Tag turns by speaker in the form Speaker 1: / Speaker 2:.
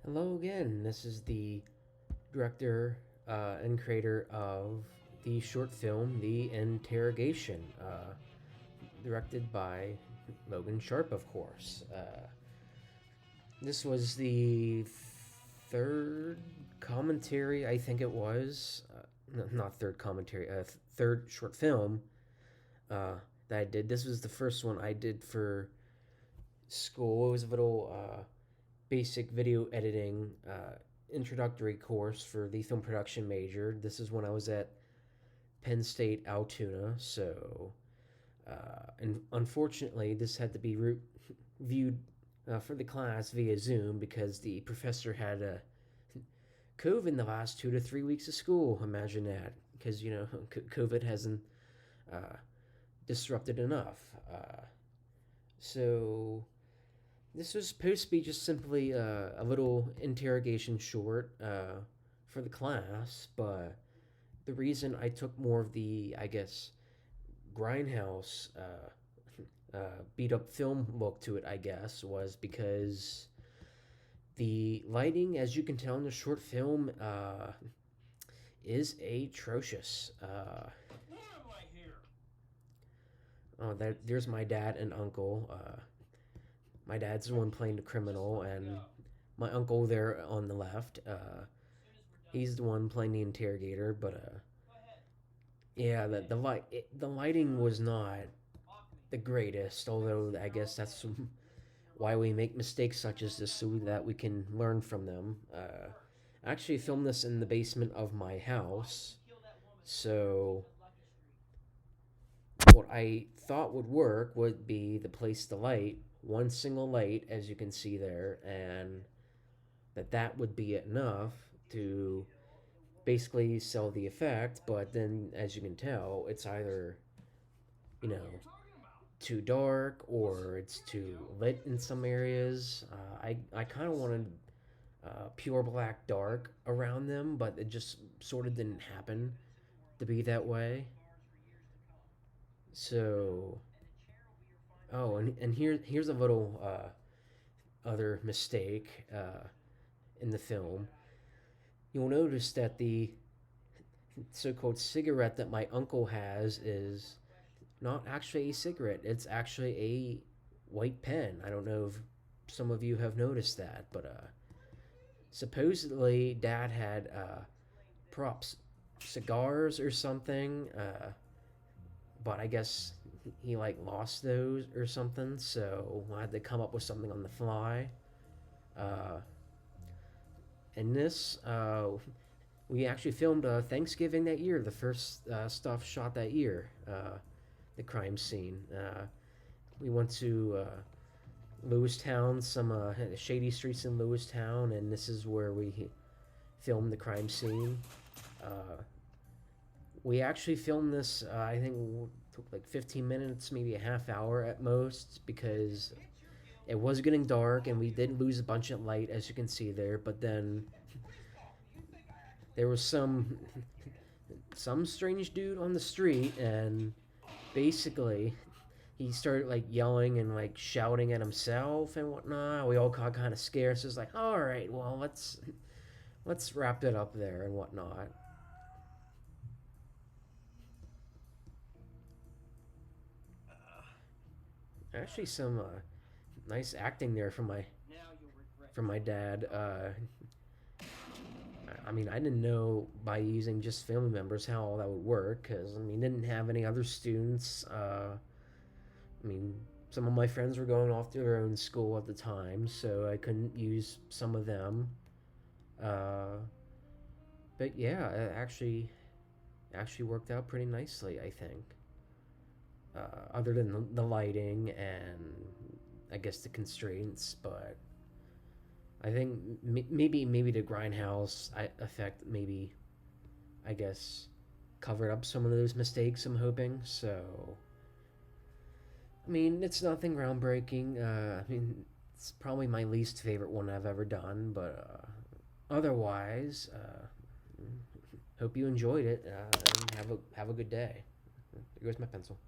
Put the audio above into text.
Speaker 1: Hello again. This is the director and creator of the short film The Interrogation, directed by Logan Sharp, of course. This was the third commentary, I think it was. Not third commentary, third short film uh, that I did. This was the first one I did for school. It was a little basic video editing introductory course for the film production major. This is when I was at Penn State Altoona. So, and unfortunately, this had to be viewed for the class via Zoom because the professor had a COVID in the last 2 to 3 weeks of school. Imagine that, because COVID hasn't uh, disrupted enough. So this was supposed to be just simply a little interrogation short for the class, but the reason I took more of the, I guess, grindhouse beat up film look to it, I guess, was because the lighting, as you can tell in the short film, is atrocious. There's my dad and uncle. My dad's the one playing the criminal, and my uncle there on the left. He's the one playing the interrogator. But yeah, the lighting was not the greatest. Although I guess that's why we make mistakes such as this, so that we can learn from them. I actually filmed this in the basement of my house, so what I thought would work would be to place the light, one single light, as you can see there, and that would be enough to basically sell the effect. But then, as you can tell, it's either, you know, too dark or it's too lit in some areas. I kind of wanted pure black dark around them, but it just sort of didn't happen to be that way. So, oh, and here's a little other mistake in the film. You'll notice that the so-called cigarette that my uncle has is not actually a cigarette. It's actually a white pen. I don't know if some of you have noticed that, but supposedly Dad had props, cigars or something. But I guess he like lost those or something, so I had to come up with something on the fly. Uh, and this, we actually filmed Thanksgiving that year, the first stuff shot that year, the crime scene. We went to Lewistown, some shady streets in Lewistown, and this is where we filmed the crime scene. Uh, we actually filmed this, I think, took like 15 minutes, maybe a half hour at most, because it was getting dark and we did lose a bunch of light, as you can see there. But then there was some strange dude on the street, and basically he started like yelling and like shouting at himself and whatnot. We all got kind of scared, so it's like, all right, well, let's wrap it up there and whatnot. Actually, some nice acting there from my dad. I mean, I didn't know by using just family members how all that would work, because I mean, didn't have any other students. I mean, some of my friends were going off to their own school at the time, so I couldn't use some of them. Uh, but yeah, it actually worked out pretty nicely, I think. Other than the lighting and I guess the constraints, but I think maybe the grindhouse effect maybe, I guess, covered up some of those mistakes. I'm hoping so. I mean, it's nothing groundbreaking. I mean, it's probably my least favorite one I've ever done, but otherwise, hope you enjoyed it. And have a good day. There goes my pencil.